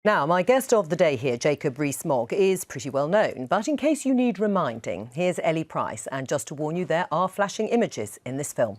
Now, my guest of the day here, Jacob Rees Mogg, is pretty well known. But in case you need reminding, here's Ellie Price. And just to warn you, there are flashing images in this film.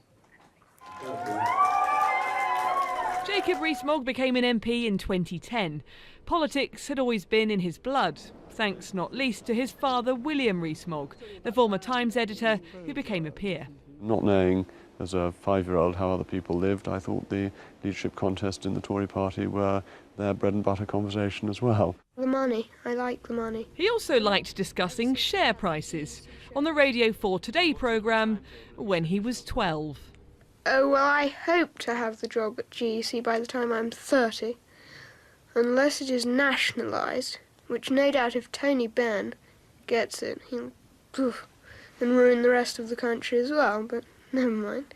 Jacob Rees Mogg became an MP in 2010. Politics had always been in his blood, thanks not least to his father, William Rees Mogg, the former Times editor who became a peer. Not knowing as a 5-year-old how other people lived, I thought the leadership contest in the Tory party were their bread and butter conversation as well. The money. I like the money. He also liked discussing share prices on the Radio 4 Today programme when he was 12. Oh, well, I hope to have the job at GEC by the time I'm 30. Unless it is nationalised, which no doubt if Tony Benn gets it, he'll and ruin the rest of the country as well, but never mind.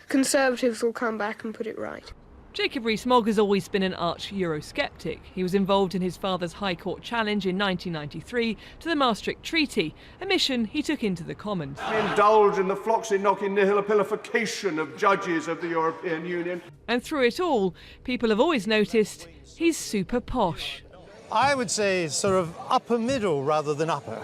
Conservatives will come back and put it right. Jacob Rees Mogg has always been an arch Eurosceptic. He was involved in his father's High Court challenge in 1993 to the Maastricht Treaty, a mission he took into the Commons. We indulge in the floxy-knocking nihilopilification of judges of the European Union. And through it all, people have always noticed he's super posh. I would say sort of upper middle rather than upper.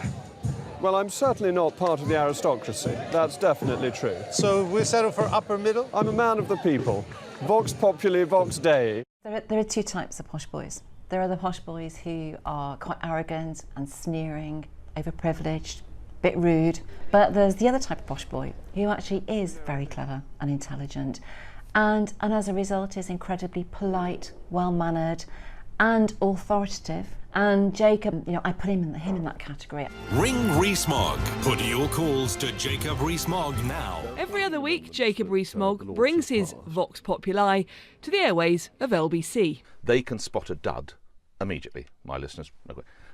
Well, I'm certainly not part of the aristocracy. That's definitely true. So we'll settle for upper middle? I'm a man of the people. Vox populi, vox dei. There are two types of posh boys. There are the posh boys who are quite arrogant and sneering, overprivileged, a bit rude. But there's the other type of posh boy who actually is very clever and intelligent and as a result is incredibly polite, well-mannered and authoritative. And Jacob, I put him in that category. Ring Rees Mogg. Put your calls to Jacob Rees Mogg now. Every other week, Jacob Rees Mogg brings his Vox Populi to the airways of LBC. They can spot a dud immediately, my listeners.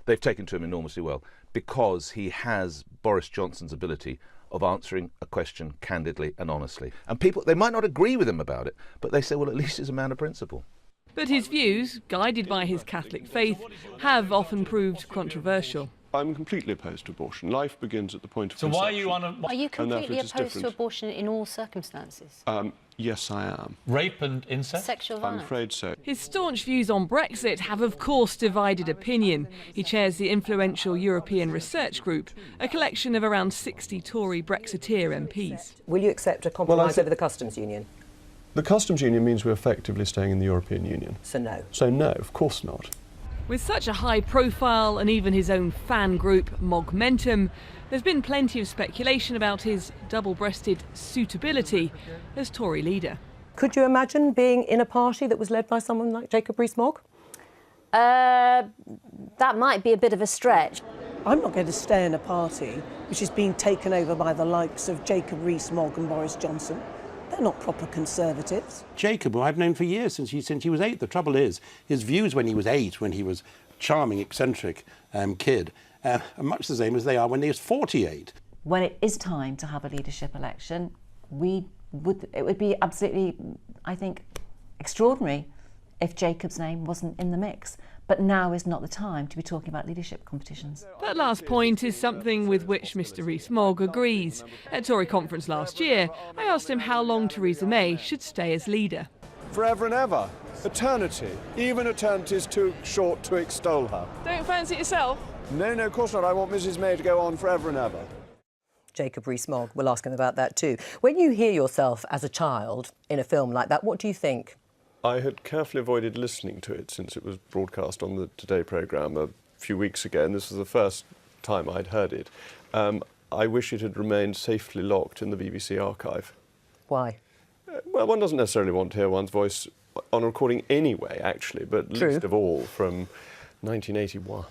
They've taken to him enormously well because he has Boris Johnson's ability of answering a question candidly and honestly. And people, they might not agree with him about it, but they say, well, at least he's a man of principle. But his views, guided by his Catholic faith, have often proved controversial. I'm completely opposed to abortion. Life begins at the point of conception. So why are you on a... Are you completely opposed to abortion in all circumstances? Yes, I am. Rape and incest? Sexual violence? I'm afraid so. His staunch views on Brexit have, of course, divided opinion. He chairs the influential European Research Group, a collection of around 60 Tory Brexiteer MPs. Will you accept a compromise over the customs union? The customs union means we're effectively staying in the European Union. So no. So no, of course not. With such a high profile and even his own fan group, Mogmentum, there's been plenty of speculation about his double-breasted suitability as Tory leader. Could you imagine being in a party that was led by someone like Jacob Rees Mogg? That might be a bit of a stretch. I'm not going to stay in a party which is being taken over by the likes of Jacob Rees Mogg and Boris Johnson. They're not proper Conservatives. Jacob, who I've known for years, since he was 8. The trouble is, his views when he was 8, when he was a charming, eccentric kid, are much the same as they are when he was 48. When it is time to have a leadership election, it would be absolutely, I think, extraordinary if Jacob's name wasn't in the mix. But now is not the time to be talking about leadership competitions. That last point is something with which Mr Rees Mogg agrees. At Tory conference last year, I asked him how long Theresa May should stay as leader. Forever and ever. Eternity. Even eternity is too short to extol her. Don't fancy it yourself? No, of course not. I want Mrs May to go on forever and ever. Jacob Rees Mogg, we'll ask him about that too. When you hear yourself as a child in a film like that, what do you think? I had carefully avoided listening to it since it was broadcast on the Today programme a few weeks ago, and this was the first time I'd heard it. I wish it had remained safely locked in the BBC archive. Why? Well, one doesn't necessarily want to hear one's voice on a recording anyway, actually, but least of all from 1981.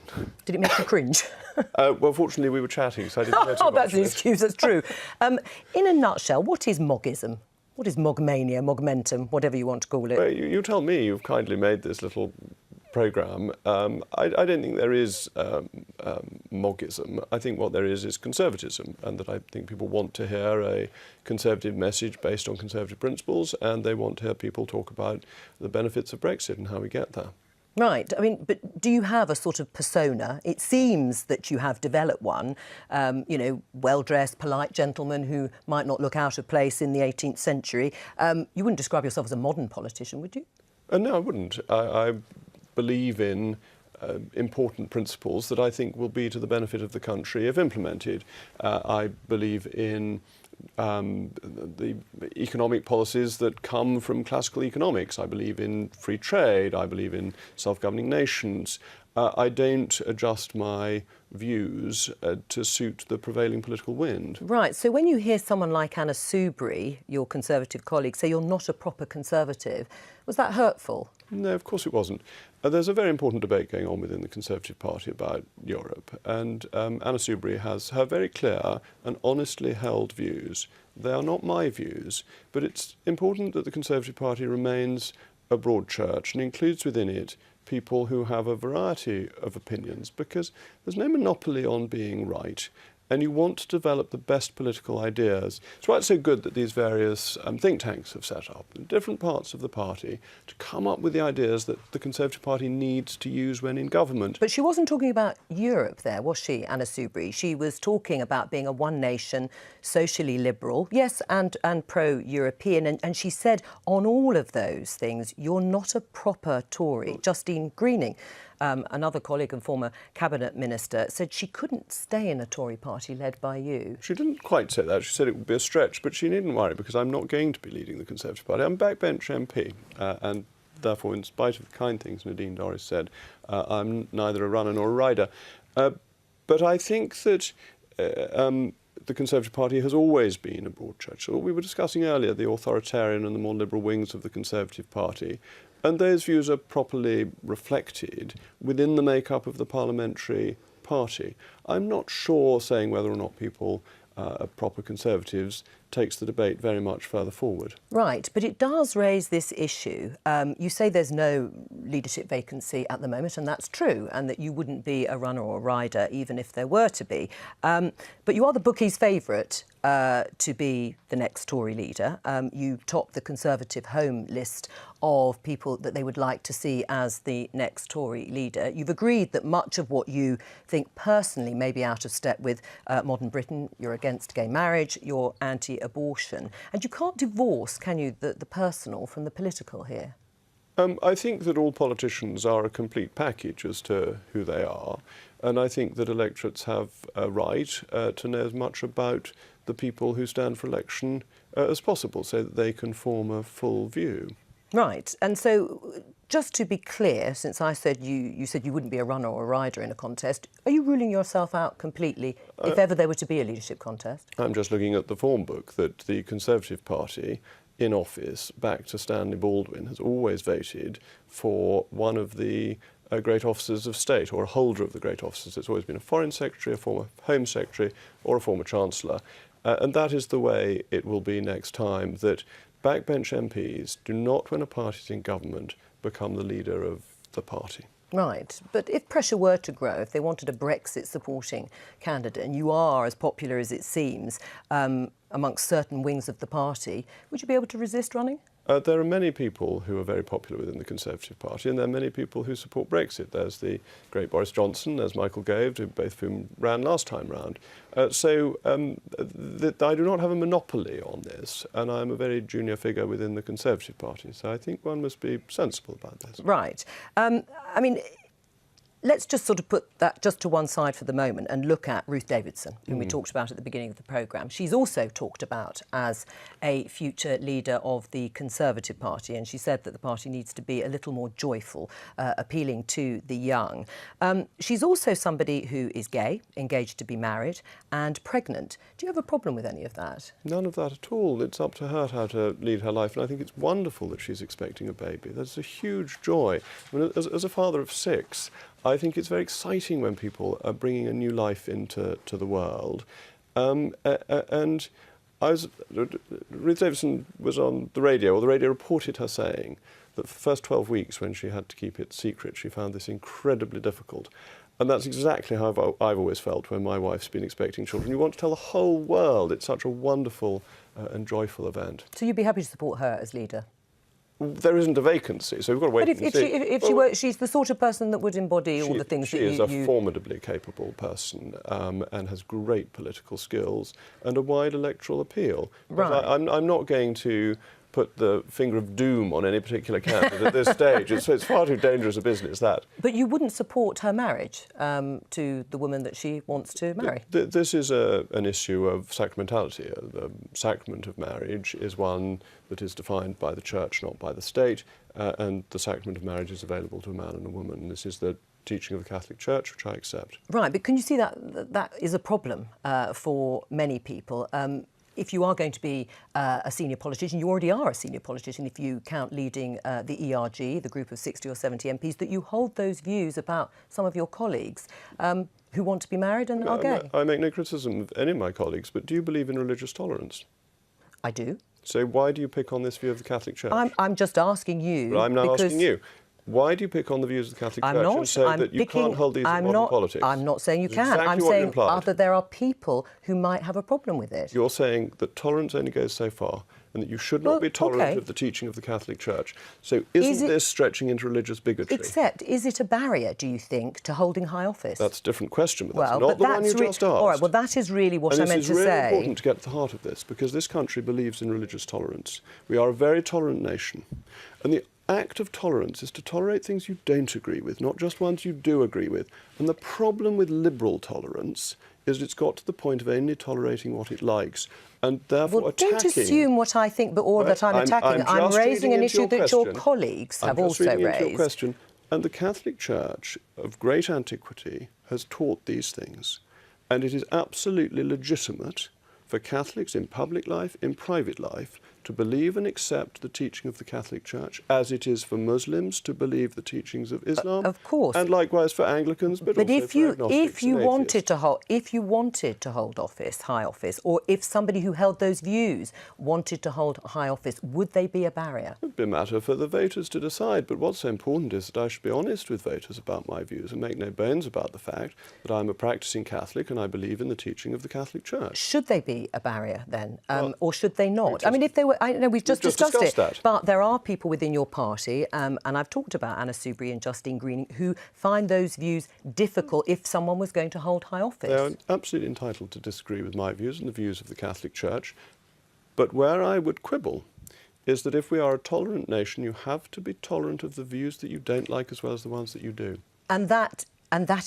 Did it make you cringe? Well, fortunately, we were chatting, so I didn't know too much. That's an excuse, that's true. In a nutshell, what is Moggism? What is Mogmania, Mogmentum, whatever you want to call it? Well, you tell me. You've kindly made this little programme. I don't think there is Moggism. I think what there is conservatism, and that I think people want to hear a conservative message based on conservative principles, and they want to hear people talk about the benefits of Brexit and how we get there. Right. I mean, but do you have a sort of persona? It seems that you have developed one, well-dressed, polite gentleman who might not look out of place in the 18th century. You wouldn't describe yourself as a modern politician, would you? No, I wouldn't. I believe in important principles that I think will be to the benefit of the country if implemented. I believe in the economic policies that come from classical economics. I believe in free trade. I believe in self-governing nations. I don't adjust my views to suit the prevailing political wind. Right, so when you hear someone like Anna Soubry, your Conservative colleague, say you're not a proper Conservative, was that hurtful? No, of course it wasn't. There's a very important debate going on within the Conservative Party about Europe, and Anna Soubry has her very clear and honestly held views. They are not my views, but it's important that the Conservative Party remains a broad church and includes within it people who have a variety of opinions, because there's no monopoly on being right, and you want to develop the best political ideas. It's why it's so good that these various think tanks have set up in different parts of the party to come up with the ideas that the Conservative Party needs to use when in government. But she wasn't talking about Europe there, was she, Anna Soubry? She was talking about being a one-nation, socially liberal, yes, and pro-European. And she said on all of those things, you're not a proper Tory. Justine Greening, another colleague and former cabinet minister, said she couldn't stay in a Tory party led by you. She didn't quite say that. She said it would be a stretch, but she needn't worry because I'm not going to be leading the Conservative Party. I'm a backbench MP, and therefore, in spite of the kind things Nadine Dorries said, I'm neither a runner nor a rider. But I think that the Conservative Party has always been a broad church. So what we were discussing earlier, the authoritarian and the more liberal wings of the Conservative Party, and those views are properly reflected within the makeup of the parliamentary party. I'm not sure saying whether or not people are proper Conservatives takes the debate very much further forward. Right, but it does raise this issue. You say there's no leadership vacancy at the moment, and that's true, and that you wouldn't be a runner or a rider even if there were to be. But you are the bookies' favourite to be the next Tory leader. You top the Conservative Home list of people that they would like to see as the next Tory leader. You've agreed that much of what you think personally may be out of step with modern Britain. You're against gay marriage, you're anti-abortion. And you can't divorce, can you, the personal from the political here? I think that all politicians are a complete package as to who they are. And I think that electorates have a right to know as much about the people who stand for election as possible, so that they can form a full view. Right. And so, just to be clear, since I said you said you wouldn't be a runner or a rider in a contest, are you ruling yourself out completely if ever there were to be a leadership contest? I'm just looking at the form book that the Conservative Party in office, back to Stanley Baldwin, has always voted for one of the great officers of state, or a holder of the great offices. It's always been a Foreign Secretary, a former Home Secretary, or a former Chancellor. And that is the way it will be next time, that backbench MPs do not, when a party is in government, become the leader of the party. Right, but if pressure were to grow, if they wanted a Brexit-supporting candidate, and you are as popular as it seems amongst certain wings of the party, would you be able to resist running? There are many people who are very popular within the Conservative Party, and there are many people who support Brexit. There's the great Boris Johnson, there's Michael Gove, both of whom ran last time round. So I do not have a monopoly on this, and I'm a very junior figure within the Conservative Party, so I think one must be sensible about this. Right. I mean, let's just sort of put that just to one side for the moment and look at Ruth Davidson, whom we talked about at the beginning of the programme. She's also talked about as a future leader of the Conservative Party, and she said that the party needs to be a little more joyful, appealing to the young. She's also somebody who is gay, engaged to be married, and pregnant. Do you have a problem with any of that? None of that at all. It's up to her how to lead her life, and I think it's wonderful that she's expecting a baby. That's a huge joy. I mean, as a father of 6, I think it's very exciting when people are bringing a new life into the world. And Ruth Davidson was on the radio, or the radio reported her saying that for the first 12 weeks when she had to keep it secret, she found this incredibly difficult. And that's exactly how I've always felt when my wife's been expecting children. You want to tell the whole world. It's such a wonderful and joyful event. So you'd be happy to support her as leader? There isn't a vacancy, so we've got to wait and see. If she were, she's the sort of person that would embody all the things that you... She is a formidably capable person and has great political skills and a wide electoral appeal. Right. But I'm not going to put the finger of doom on any particular candidate at this stage. It's far too dangerous a business, that. But you wouldn't support her marriage to the woman that she wants to marry? This is an issue of sacramentality. The sacrament of marriage is one that is defined by the Church, not by the state, and the sacrament of marriage is available to a man and a woman. This is the teaching of the Catholic Church, which I accept. Right, but can you see that is a problem for many people? If you are going to be a senior politician, you already are a senior politician if you count leading the ERG, the group of 60 or 70 MPs, that you hold those views about some of your colleagues who want to be married and are gay. I make no criticism of any of my colleagues, but do you believe in religious tolerance? I do. So why do you pick on this view of the Catholic Church? I'm just asking you. Well, I'm now asking you. Why do you pick on the views of the Catholic Church and say that you can't hold these in modern politics? I'm not saying you can. Exactly I'm what saying you implied. that there are people who might have a problem with it. You're saying that tolerance only goes so far and that you should not be tolerant of the teaching of the Catholic Church. So isn't this stretching into religious bigotry? Except, is it a barrier, do you think, to holding high office? That's a different question, but that's not the one you just asked. All right, well, that is really what I meant to say. It's really important to get to the heart of this, because this country believes in religious tolerance. We are a very tolerant nation. And the act of tolerance is to tolerate things you don't agree with, not just ones you do agree with. And the problem with liberal tolerance is it's got to the point of only tolerating what it likes, and therefore attacking... Don't assume what I think, or that I'm attacking. I'm raising an issue that your colleagues have also raised. Your question. And the Catholic Church of great antiquity has taught these things, and it is absolutely legitimate for Catholics in public life, in private life, to believe and accept the teaching of the Catholic Church, as it is for Muslims to believe the teachings of Islam. Of course. And likewise for Anglicans, but also for agnostics if you wanted to hold office, high office, or if somebody who held those views wanted to hold high office, would they be a barrier? It would be a matter for the voters to decide, but what's so important is that I should be honest with voters about my views and make no bones about the fact that I'm a practising Catholic and I believe in the teaching of the Catholic Church. Should they be a barrier then, or should they not? I mean, if they were, I know we've just discussed it, that. But there are people within your party, and I've talked about Anna Soubry and Justine Greening, who find those views difficult if someone was going to hold high office. They are absolutely entitled to disagree with my views and the views of the Catholic Church, but where I would quibble is that if we are a tolerant nation, you have to be tolerant of the views that you don't like as well as the ones that you do. And that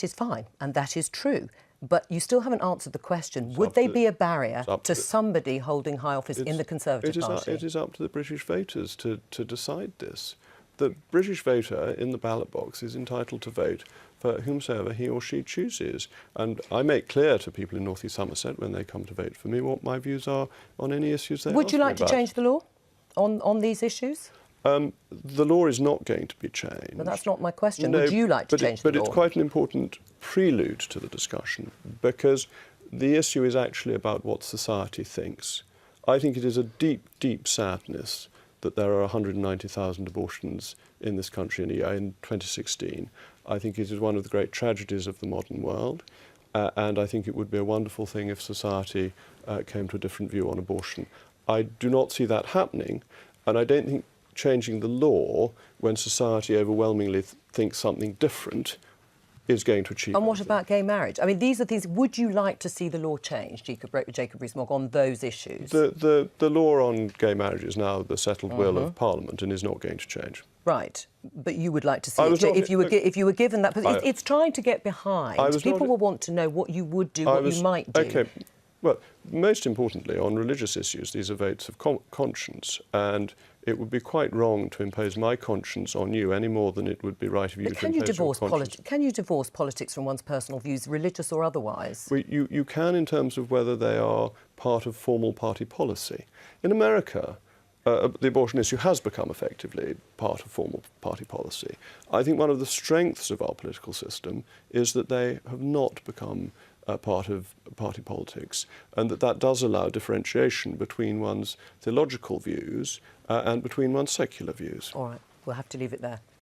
is fine, and that is true. But you still haven't answered the question. Would they be a barrier to somebody holding high office in the Conservative Party? It is up to the British voters to decide this. The British voter in the ballot box is entitled to vote for whomsoever he or she chooses. And I make clear to people in North East Somerset when they come to vote for me what my views are on any issues they ask me about. Would you like to change the law on these issues? The law is not going to be changed. But that's not my question. No, would you like to change the law? But it's quite an important prelude to the discussion, because the issue is actually about what society thinks. I think it is a deep, deep sadness that there are 190,000 abortions in this country in a year in 2016. I think it is one of the great tragedies of the modern world, and I think it would be a wonderful thing if society came to a different view on abortion. I do not see that happening, and I don't think changing the law when society overwhelmingly thinks something different is going to achieve. And what about gay marriage? I mean, these are things. Would you like to see the law changed, Jacob Rees-Mogg, on those issues? The law on gay marriage is now the settled will of Parliament and is not going to change. Right, but you would like to see it if you were given that. But it's trying to get behind. People will want to know what you would do, what you might do. Okay. Well, most importantly, on religious issues, these are votes of conscience, and it would be quite wrong to impose my conscience on you any more than it would be right of you to impose your conscience. Can you divorce politics from one's personal views, religious or otherwise? Well, you can in terms of whether they are part of formal party policy. In America, the abortion issue has become effectively part of formal party policy. I think one of the strengths of our political system is that they have not become part of party politics, and that does allow differentiation between one's theological views and between one's secular views. All right, we'll have to leave it there.